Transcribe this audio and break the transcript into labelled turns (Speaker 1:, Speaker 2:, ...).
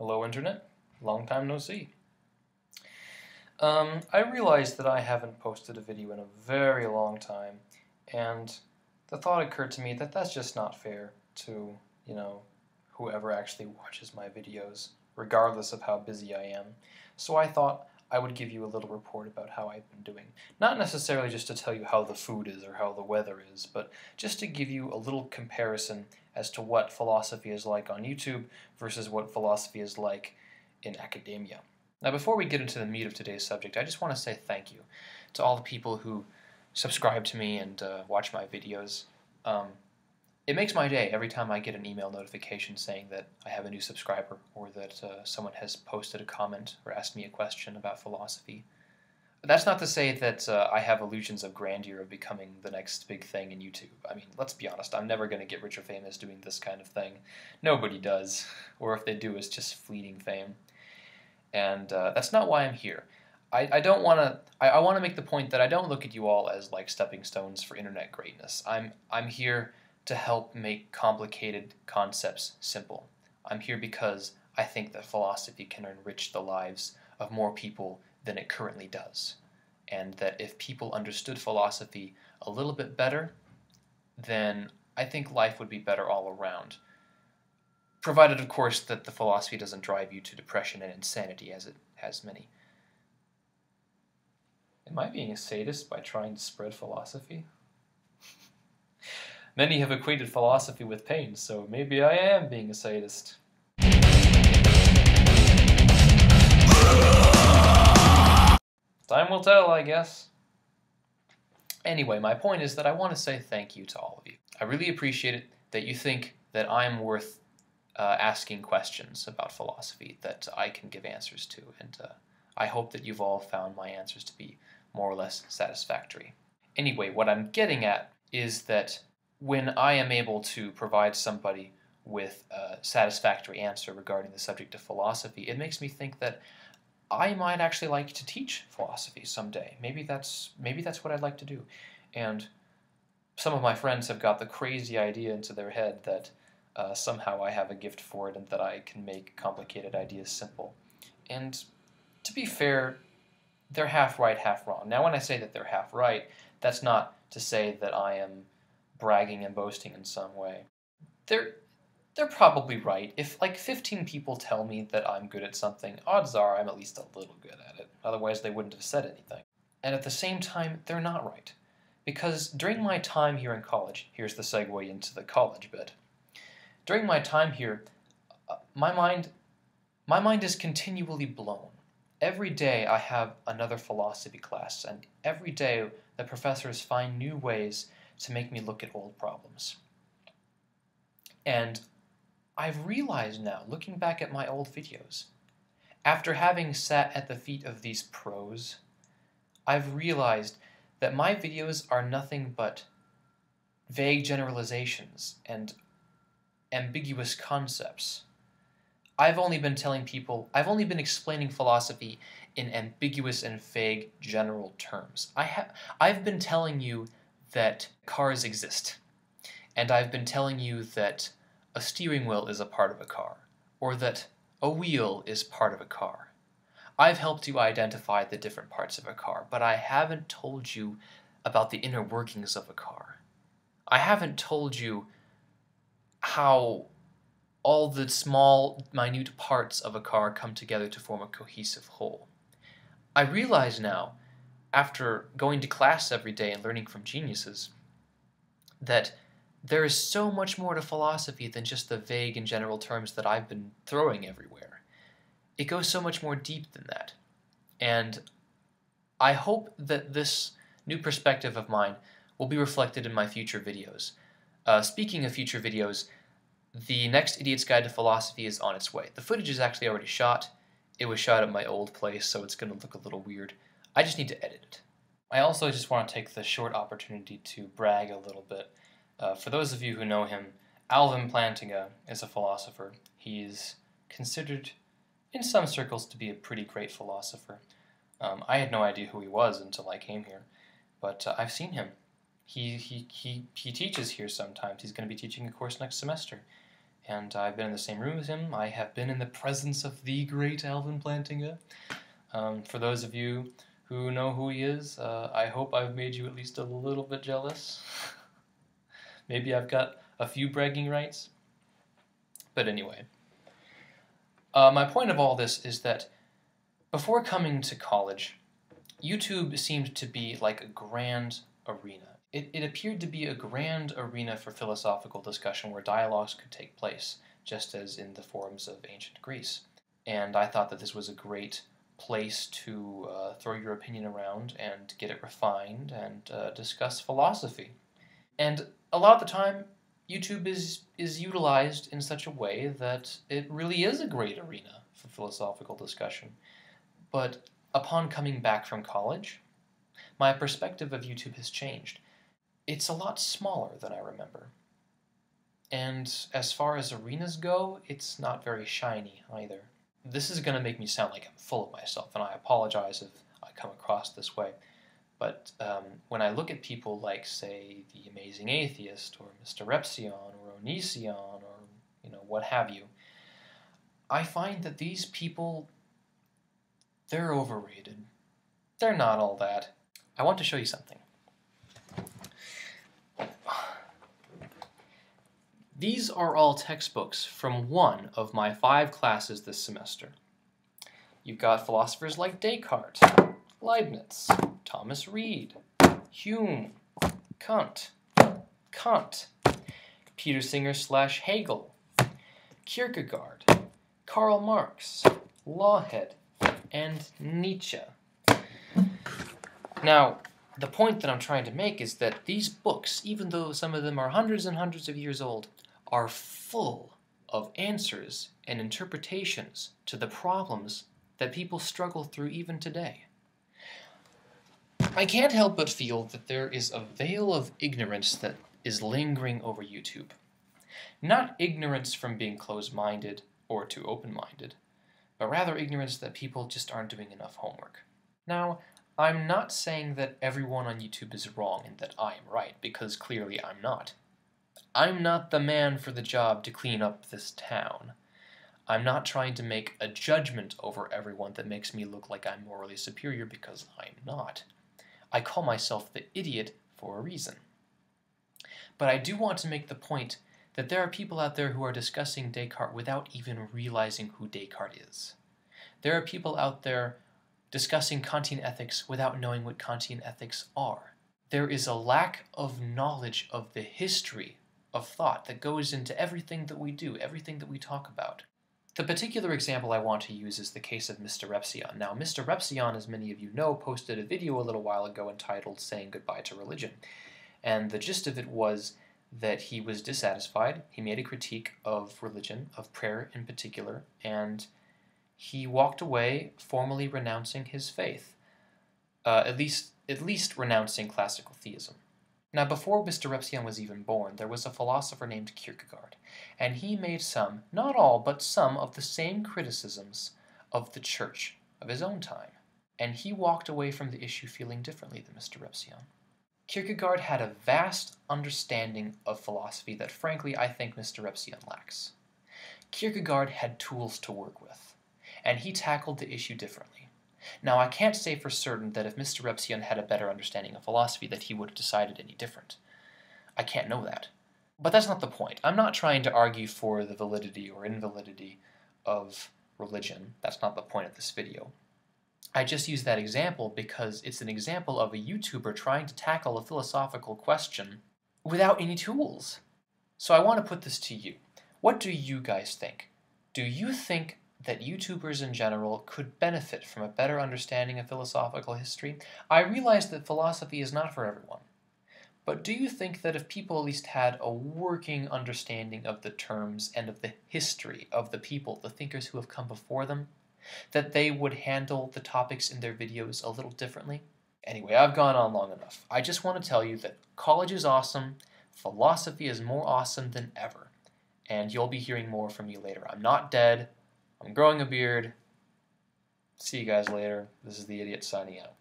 Speaker 1: Hello Internet, long time no see. I realized that I haven't posted a video in a very long time, and the thought occurred to me that that's just not fair to, whoever actually watches my videos, regardless of how busy I am. So I thought I would give you a little report about how I've been doing. Not necessarily just to tell you how the food is or how the weather is, but just to give you a little comparison as to what philosophy is like on YouTube versus what philosophy is like in academia. Now, before we get into the meat of today's subject, I just want to say thank you to all the people who subscribe to me and watch my videos. It makes my day every time I get an email notification saying that I have a new subscriber or that someone has posted a comment or asked me a question about philosophy. But that's not to say that I have illusions of grandeur of becoming the next big thing in YouTube. I mean, let's be honest, I'm never going to get rich or famous doing this kind of thing. Nobody does. Or if they do, it's just fleeting fame. And that's not why I'm here. I want to make the point that I don't look at you all as like stepping stones for internet greatness. I'm here to help make complicated concepts simple. I'm here because I think that philosophy can enrich the lives of more people than it currently does. And that if people understood philosophy a little bit better, then I think life would be better all around. Provided, of course, that the philosophy doesn't drive you to depression and insanity as it has many. Am I being a sadist by trying to spread philosophy? Many have equated philosophy with pain, so maybe I am being a sadist. Time will tell, I guess. Anyway, my point is that I want to say thank you to all of you. I really appreciate it that you think that I'm worth asking questions about philosophy that I can give answers to, and I hope that you've all found my answers to be more or less satisfactory. Anyway, what I'm getting at is that when I am able to provide somebody with a satisfactory answer regarding the subject of philosophy, it makes me think that I might actually like to teach philosophy someday. Maybe that's what I'd like to do. And some of my friends have got the crazy idea into their head that somehow I have a gift for it and that I can make complicated ideas simple. And to be fair, they're half right, half wrong. Now, when I say that they're half right, that's not to say that I am bragging and boasting in some way. They're probably right. If like 15 people tell me that I'm good at something, odds are I'm at least a little good at it. Otherwise, they wouldn't have said anything. And at the same time, they're not right. Because during my time here in college, here's the segue into the college bit. During my time here, my mind is continually blown. Every day I have another philosophy class, and every day the professors find new ways to make me look at old problems. And I've realized now, looking back at my old videos, after having sat at the feet of these pros, I've realized that my videos are nothing but vague generalizations and ambiguous concepts. I've only been explaining philosophy in ambiguous and vague general terms. I've been telling you that cars exist, and I've been telling you that a steering wheel is a part of a car, or that a wheel is part of a car. I've helped you identify the different parts of a car, but I haven't told you about the inner workings of a car. I haven't told you how all the small, minute parts of a car come together to form a cohesive whole. I realize now, after going to class every day and learning from geniuses, that there is so much more to philosophy than just the vague and general terms that I've been throwing everywhere. It goes so much more deep than that. And I hope that this new perspective of mine will be reflected in my future videos. Speaking of future videos, the next Idiot's Guide to Philosophy is on its way. The footage is actually already shot. It was shot at my old place, so it's going to look a little weird. I just need to edit it. I also just want to take the short opportunity to brag a little bit. For those of you who know him, Alvin Plantinga is a philosopher. He's considered in some circles to be a pretty great philosopher. I had no idea who he was until I came here, but I've seen him. He teaches here sometimes. He's going to be teaching a course next semester. and I've been in the same room as him. I have been in the presence of the great Alvin Plantinga. For those of you who know who he is, I hope I've made you at least a little bit jealous. Maybe I've got a few bragging rights. But anyway, my point of all this is that before coming to college, YouTube seemed to be like a grand arena. It appeared to be a grand arena for philosophical discussion where dialogues could take place, just as in the forums of ancient Greece. And I thought that this was a great place to throw your opinion around and get it refined and discuss philosophy. And a lot of the time, YouTube is utilized in such a way that it really is a great arena for philosophical discussion. But upon coming back from college, my perspective of YouTube has changed. It's a lot smaller than I remember. And as far as arenas go, it's not very shiny either. This is going to make me sound like I'm full of myself, and I apologize if I come across this way. But when I look at people like, say, the Amazing Atheist, or Mrrepzion, or Onision, or what have you, I find that these people, they're overrated. They're not all that. I want to show you something. These are all textbooks from one of my 5 classes this semester. You've got philosophers like Descartes, Leibniz, Thomas Reid, Hume, Kant, Peter Singer/Hegel, Kierkegaard, Karl Marx, Lawhead, and Nietzsche. Now, the point that I'm trying to make is that these books, even though some of them are hundreds and hundreds of years old, are full of answers and interpretations to the problems that people struggle through even today. I can't help but feel that there is a veil of ignorance that is lingering over YouTube. Not ignorance from being closed-minded or too open-minded, but rather ignorance that people just aren't doing enough homework. Now, I'm not saying that everyone on YouTube is wrong and that I am right, because clearly I'm not. I'm not the man for the job to clean up this town. I'm not trying to make a judgment over everyone that makes me look like I'm morally superior, because I'm not. I call myself the idiot for a reason. But I do want to make the point that there are people out there who are discussing Descartes without even realizing who Descartes is. There are people out there discussing Kantian ethics without knowing what Kantian ethics are. There is a lack of knowledge of the history of thought that goes into everything that we do, everything that we talk about. The particular example I want to use is the case of Mrrepzion. Now, Mrrepzion, as many of you know, posted a video a little while ago entitled Saying Goodbye to Religion. And the gist of it was that he was dissatisfied. He made a critique of religion, of prayer in particular, and he walked away formally renouncing his faith, at least renouncing classical theism. Now, before Mrrepzion was even born, there was a philosopher named Kierkegaard, and he made some, not all, but some of the same criticisms of the church of his own time, and he walked away from the issue feeling differently than Mrrepzion. Kierkegaard had a vast understanding of philosophy that, frankly, I think Mrrepzion lacks. Kierkegaard had tools to work with, and he tackled the issue differently. Now, I can't say for certain that if Mrrepzion had a better understanding of philosophy that he would have decided any different. I can't know that. But that's not the point. I'm not trying to argue for the validity or invalidity of religion. That's not the point of this video. I just use that example because it's an example of a YouTuber trying to tackle a philosophical question without any tools. So I want to put this to you. What do you guys think? Do you think that YouTubers in general could benefit from a better understanding of philosophical history? I realize that philosophy is not for everyone. But do you think that if people at least had a working understanding of the terms and of the history of the people, the thinkers who have come before them, that they would handle the topics in their videos a little differently? Anyway, I've gone on long enough. I just want to tell you that college is awesome, philosophy is more awesome than ever, and you'll be hearing more from me later. I'm not dead. I'm growing a beard. See you guys later. This is the Idiot signing out.